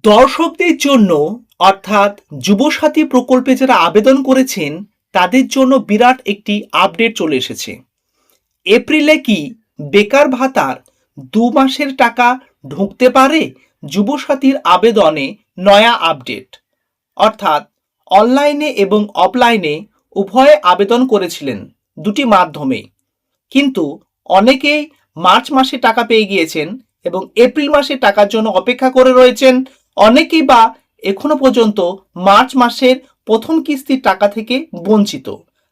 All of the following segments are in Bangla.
দর্শকদের জন্য অর্থাৎ যুবসাথী প্রকল্পে যারা আবেদন করেছেন তাদের জন্য বিরাট একটি আপডেট চলে এসেছে। এপ্রিলে কি বেকার ভাতার ২ মাসের টাকা ঢুকতে পারে? যুবসাথীর আবেদনে নয়া আপডেট। অর্থাৎ অনলাইনে এবং অফলাইনে উভয়ে আবেদন করেছিলেন দুটি মাধ্যমে, কিন্তু অনেকেই মার্চ মাসে টাকা পেয়ে গিয়েছেন এবং এপ্রিল মাসে টাকার জন্য অপেক্ষা করে রয়েছেন। অনেকেই বা এখনো পর্যন্ত মার্চ মাসের প্রথম কিস্তির টাকা থেকে বঞ্চিত।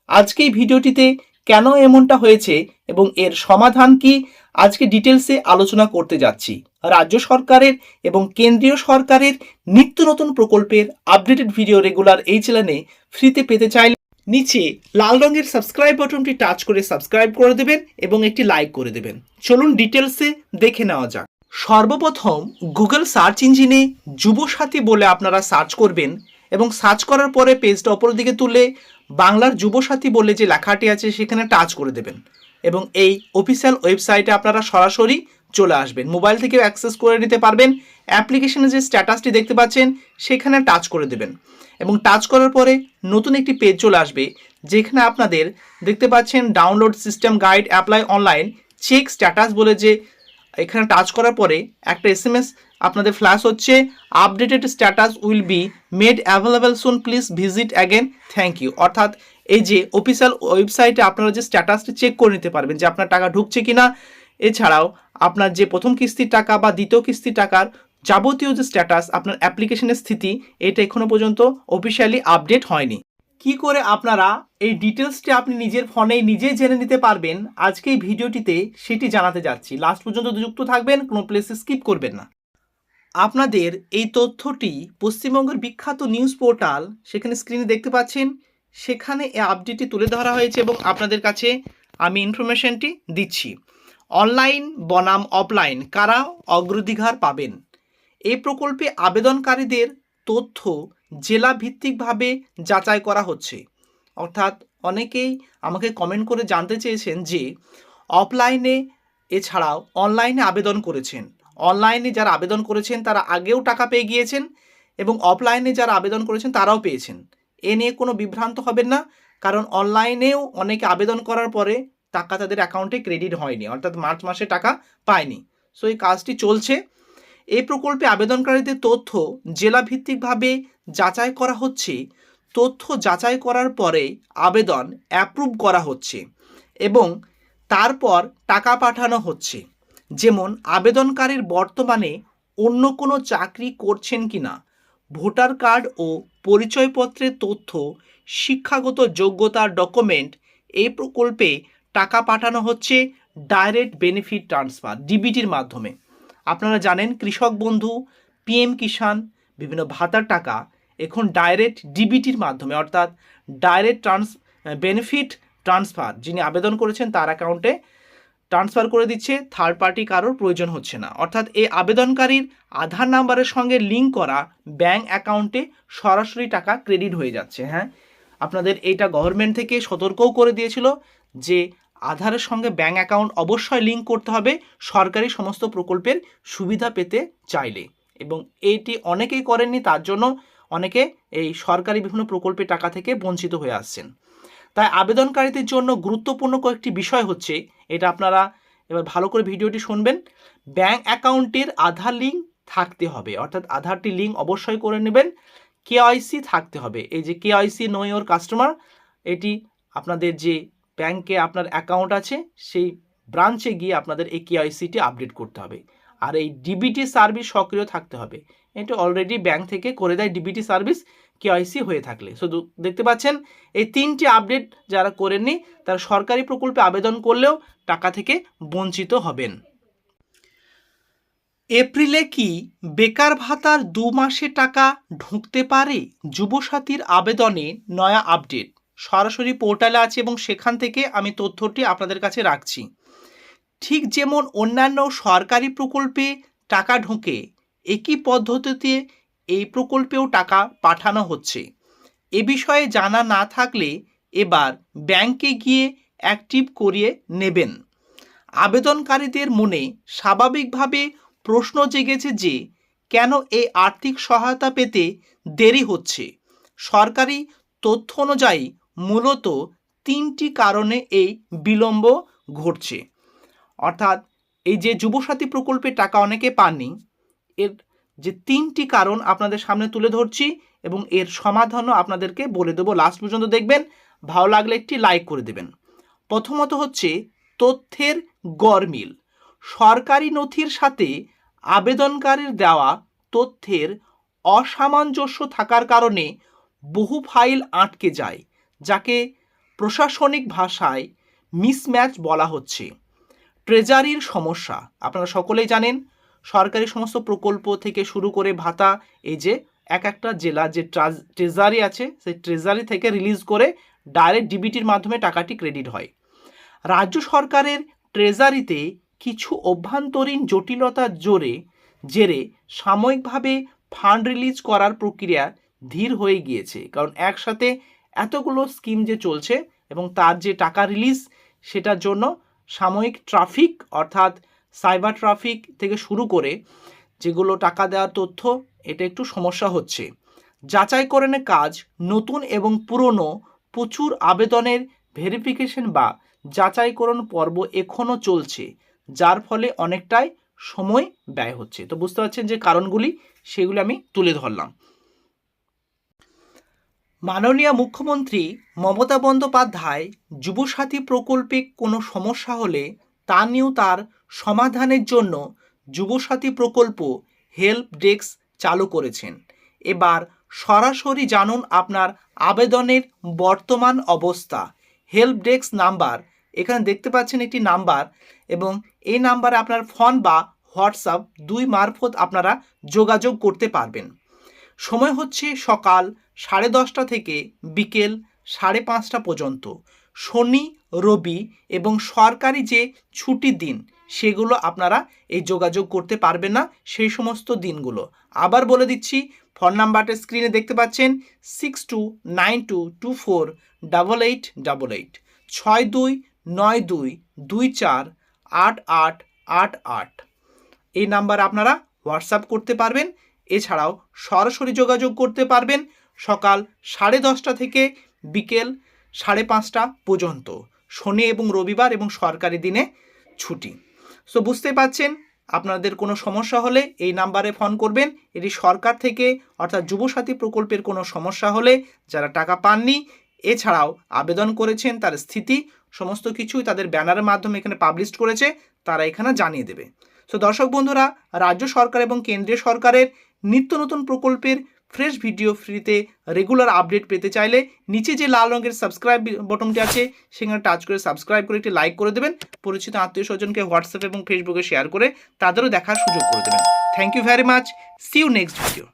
আজকে এই ভিডিওটিতে কেন এমনটা হয়েছে এবং এর সমাধান কি, আজকে ডিটেলসে আলোচনা করতে যাচ্ছি। রাজ্য সরকারের এবং কেন্দ্রীয় সরকারের নিত্য নতুন প্রকল্পের আপডেটেড ভিডিও রেগুলার এই চ্যানেলে ফ্রিতে পেতে চাইলে নিচে লাল রঙের সাবস্ক্রাইব বাটনটি টাচ করে সাবস্ক্রাইব করে দেবেন এবং একটি লাইক করে দেবেন। চলুন ডিটেলসে দেখে নেওয়া যাক। সর্বপ্রথম গুগল সার্চ ইঞ্জিনে যুবসাথী বলে আপনারা সার্চ করবেন এবং সার্চ করার পরে পেজটা ওপরের দিকে তুলে বাংলার যুবসাথী বলে যে লেখাটি আছে সেখানে টাচ করে দেবেন এবং এই অফিসিয়াল ওয়েবসাইটে আপনারা সরাসরি চলে আসবেন। মোবাইল থেকেও অ্যাক্সেস করে নিতে পারবেন। অ্যাপ্লিকেশনে যে স্ট্যাটাসটি দেখতে পাচ্ছেন সেখানে টাচ করে দেবেন এবং টাচ করার পরে নতুন একটি পেজ চলে আসবে যেখানে আপনাদের দেখতে পাচ্ছেন download system guide apply online check status বলে, যে এখানে টাচ করার পরে একটা এসএমএস আপনাদের ফ্ল্যাশ হচ্ছে, updated status will be made available soon, please visit again, thank you. অর্থাৎ এই যে অফিসিয়াল ওয়েবসাইটে আপনারা যে স্ট্যাটাসটি চেক করে নিতে পারবেন যে আপনার টাকা ঢুকছে কিনা, এছাড়াও আপনার যে প্রথম কিস্তির টাকা বা দ্বিতীয় কিস্তির টাকার যাবতীয় যে স্ট্যাটাস, আপনার অ্যাপ্লিকেশনের স্থিতি, এটা এখনো পর্যন্ত অফিসিয়ালি আপডেট হয়নি। কি করে আপনারা এই ডিটেলসটি আপনি নিজের ফোনেই নিজেই জেনে নিতে পারবেন, আজকে এই ভিডিওটিতে সেটি জানাতে যাচ্ছি। লাস্ট পর্যন্ত যুক্ত থাকবেন, কোনো প্লেসে স্কিপ করবেন না। আপনাদের এই তথ্যটি পশ্চিমবঙ্গের বিখ্যাত নিউজ পোর্টাল, সেখানে স্ক্রিনে দেখতে পাচ্ছেন, সেখানে এই আপডেটটি তুলে ধরা হয়েছে এবং আপনাদের কাছে আমি ইনফরমেশনটি দিচ্ছি। অনলাইন বনাম অফলাইন কারা অগ্রাধিকার পাবেন? এই প্রকল্পে আবেদনকারীদের তথ্য জেলা ভিত্তিকভাবে যাচাই করা হচ্ছে। অর্থাৎ অনেকেই আমাকে কমেন্ট করে জানতে চেয়েছেন যে অফলাইনে এছাড়াও অনলাইনে আবেদন করেছেন। অনলাইনে যারা আবেদন করেছেন তারা আগেও টাকা পেয়ে গিয়েছেন এবং অফলাইনে যারা আবেদন করেছেন তারাও পেয়েছেন। এ নিয়ে কোনো বিভ্রান্ত হবেন না, কারণ অনলাইনেও অনেকে আবেদন করার পরে টাকা তাদের অ্যাকাউন্টে ক্রেডিট হয়নি, অর্থাৎ মার্চ মাসে টাকা পায়নি। সো এই কাজটি চলছে। এই প্রকল্পে আবেদনকারীদের তথ্য জেলাভিত্তিকভাবে যাচাই করা হচ্ছে। তথ্য যাচাই করার পরে আবেদন অ্যাপ্রুভ করা হচ্ছে এবং তারপর টাকা পাঠানো হচ্ছে। যেমন আবেদনকারীর বর্তমানে অন্য কোনো চাকরি করছেন কিনা, ভোটার কার্ড ও পরিচয়পত্রের তথ্য, শিক্ষাগত যোগ্যতার ডকুমেন্ট। এই প্রকল্পে টাকা পাঠানো হচ্ছে ডাইরেক্ট বেনিফিট ট্রান্সফার ডিবিটির মাধ্যমে। আপনারা জানেন কৃষক বন্ধু, পিএম কিষাণ, বিভিন্ন ভাতার টাকা এখন ডাইরেক্ট ডিবিটির মাধ্যমে, অর্থাৎ ডাইরেক্ট বেনিফিট ট্রান্সফার, যিনি আবেদন করেছেন তার অ্যাকাউন্টে ট্রান্সফার করে দিচ্ছে, থার্ড পার্টি কারোর প্রয়োজন হচ্ছে না। অর্থাৎ এই আবেদনকারীর আধার নাম্বারের সঙ্গে লিঙ্ক করা ব্যাঙ্ক অ্যাকাউন্টে সরাসরি টাকা ক্রেডিট হয়ে যাচ্ছে। হ্যাঁ, আপনাদের এইটা গভর্নমেন্ট থেকে সতর্কও করে দিয়েছিল যে আধারের সঙ্গে ব্যাঙ্ক অ্যাকাউন্ট অবশ্যই লিঙ্ক করতে হবে সরকারি সমস্ত প্রকল্পের সুবিধা পেতে চাইলে, এবং এইটি অনেকেই করেননি, তার জন্য অনেকে এই সরকারি বিভিন্ন প্রকল্পের টাকা থেকে বঞ্চিত হয়ে আসছেন। তাই আবেদনকারীদের জন্য গুরুত্বপূর্ণ কয়েকটি বিষয় হচ্ছে, এটা আপনারা এবার ভালো করে ভিডিওটি শুনবেন। ব্যাঙ্ক অ্যাকাউন্টের আধার লিঙ্ক থাকতে হবে, অর্থাৎ আধারটি লিঙ্ক অবশ্যই করে নেবেন। কেওয়াইসি থাকতে হবে, এই যে কেওয়াইসি নো ইওর কাস্টমার, এটি আপনাদের যে ব্যাংকে আপনার অ্যাকাউন্ট আছে সেই ব্রাঞ্চে গিয়ে আপনাদের এই কেওয়াইসিটি আপডেট করতে হবে। আর এই ডিবিটি সার্ভিস সক্রিয় থাকতে হবে, এটা অলরেডি ব্যাংক থেকে করে দেয় ডিবিটি সার্ভিস কেওয়াইসি হয়ে থাকলে। শুধু দেখতে পাচ্ছেন এই তিনটি আপডেট যারা করেননি তারা সরকারি প্রকল্পে আবেদন করলেও টাকা থেকে বঞ্চিত হবেন। এপ্রিলে কি বেকার ভাতার ২ মাসে টাকা ঢুকতে পারে? যুবসাথীর আবেদনে নয়া আপডেট সরাসরি পোর্টালে আছে এবং সেখান থেকে আমি তথ্যটি আপনাদের কাছে রাখছি। ঠিক যেমন অন্যান্য সরকারি প্রকল্পে টাকা ঢোকে, একই পদ্ধতিতে এই প্রকল্পেও টাকা পাঠানো হচ্ছে। এ বিষয়ে জানা না থাকলে এবার ব্যাংকে গিয়ে অ্যাক্টিভ করিয়ে নেবেন। আবেদনকারীদের মনে স্বাভাবিকভাবে প্রশ্ন জেগেছে যে কেন এই আর্থিক সহায়তা পেতে দেরি হচ্ছে? সরকারি তথ্য অনুযায়ী মূলত 3টি কারণে এই বিলম্ব ঘটছে। অর্থাৎ এই যে যুবসাথী প্রকল্পের টাকা অনেকে পাননি, এর যে 3টি কারণ আপনাদের সামনে তুলে ধরছি এবং এর সমাধানও আপনাদেরকে বলে দেবো। লাস্ট পর্যন্ত দেখবেন, ভালো লাগলে একটি লাইক করে দেবেন। প্রথমত হচ্ছে তথ্যের গরমিল। সরকারি নথির সাথে আবেদনকারীর দেওয়া তথ্যের অসামঞ্জস্য থাকার কারণে বহু ফাইল আটকে যায়, যাকে প্রশাসনিক ভাষায় মিসম্যাচ বলা হচ্ছে। ট্রেজারির সমস্যা, আপনারা সকলেই জানেন সরকারি সমস্ত প্রকল্প থেকে শুরু করে ভাতা, এই যে এক একটা জেলা যে ট্রেজারি আছে সেই ট্রেজারি থেকে রিলিজ করে ডাইরেক্ট ডিবিটির মাধ্যমে টাকাটি ক্রেডিট হয়। রাজ্য সরকারের ট্রেজারিতে কিছু অভ্যন্তরীণ জটিলতার জেরে সাময়িকভাবে ফান্ড রিলিজ করার প্রক্রিয়া ধীর হয়ে গিয়েছে, কারণ একসাথে এতগুলো স্কিম যে চলছে এবং তার যে টাকা রিলিজ সেটার জন্য সাময়িক ট্রাফিক অর্থাৎ সাইবার ট্রাফিক থেকে শুরু করে যেগুলো টাকা দেওয়ার তথ্য, এটা একটু সমস্যা হচ্ছে। যাচাইকরণের কাজ নতুন এবং পুরনো প্রচুর আবেদনের ভেরিফিকেশন বা যাচাইকরণ পর্ব এখনও চলছে, যার ফলে অনেকটাই সময় ব্যয় হচ্ছে। তো বুঝতে পারছেন যে কারণগুলি, সেগুলি আমি তুলে ধরলাম। মাননীয় মুখ্যমন্ত্রী মমতা বন্দ্যোপাধ্যায় যুবসাথী প্রকল্পে কোনো সমস্যা হলে তা নিয়েও তার সমাধানের জন্য যুবসাথী প্রকল্প হেল্প ডেস্ক চালু করেছেন। এবার সরাসরি জানুন আপনার আবেদনের বর্তমান অবস্থা। হেল্প ডেস্ক নাম্বার এখানে দেখতে পাচ্ছেন একটি নাম্বার, এবং এই নাম্বারে আপনার ফোন বা হোয়াটসঅ্যাপ দুই মারফত আপনারা যোগাযোগ করতে পারবেন। সময় হচ্ছে সকাল 10:30 থেকে বিকেল 5:30 পর্যন্ত। শনি, রবি এবং সরকারি যে ছুটির দিন সেগুলো আপনারা এই যোগাযোগ করতে পারবেন না, সেই সমস্ত দিনগুলো। আবার বলে দিচ্ছি, ফোন নাম্বারটা স্ক্রিনে দেখতে পাচ্ছেন 6292248888 6292248888। এই নাম্বারে আপনারা হোয়াটসঅ্যাপ করতে পারবেন। এছাড়াও সরাসরি যোগাযোগ করতে পারবেন সকাল 10:30 থেকে বিকেল 5:30 পর্যন্ত, শনি এবং রবিবার এবং সরকারি দিনে ছুটি। সো বুঝতে পারছেন, আপনাদের কোনো সমস্যা হলে এই নাম্বারে ফোন করবেন। এটি সরকার থেকে অর্থাৎ যুবসাথী প্রকল্পের কোনো সমস্যা হলে, যারা টাকা পাননি এছাড়াও আবেদন করেছেন তার স্থিতি সমস্ত কিছুই তাদের ব্যানারের মাধ্যমে এখানে পাবলিশ করেছে, তারা এখানে জানিয়ে দেবে। সো দর্শক বন্ধুরা, রাজ্য সরকার এবং কেন্দ্রীয় সরকারের নিত্য নতুন প্রকল্পের ফ্রেশ ভিডিও ফ্রিতে রেগুলার আপডেট পেতে চাইলে নিচে যে লাল রঙের সাবস্ক্রাইব বটনটি আছে সেখানে টাচ করে সাবস্ক্রাইব করে একটি লাইক করে দেবেন। পরিচিত আত্মীয় স্বজনকে হোয়াটসঅ্যাপ এবং ফেসবুকে শেয়ার করে তাদেরও দেখার সুযোগ করে দেবেন। Thank you very much. See you next video.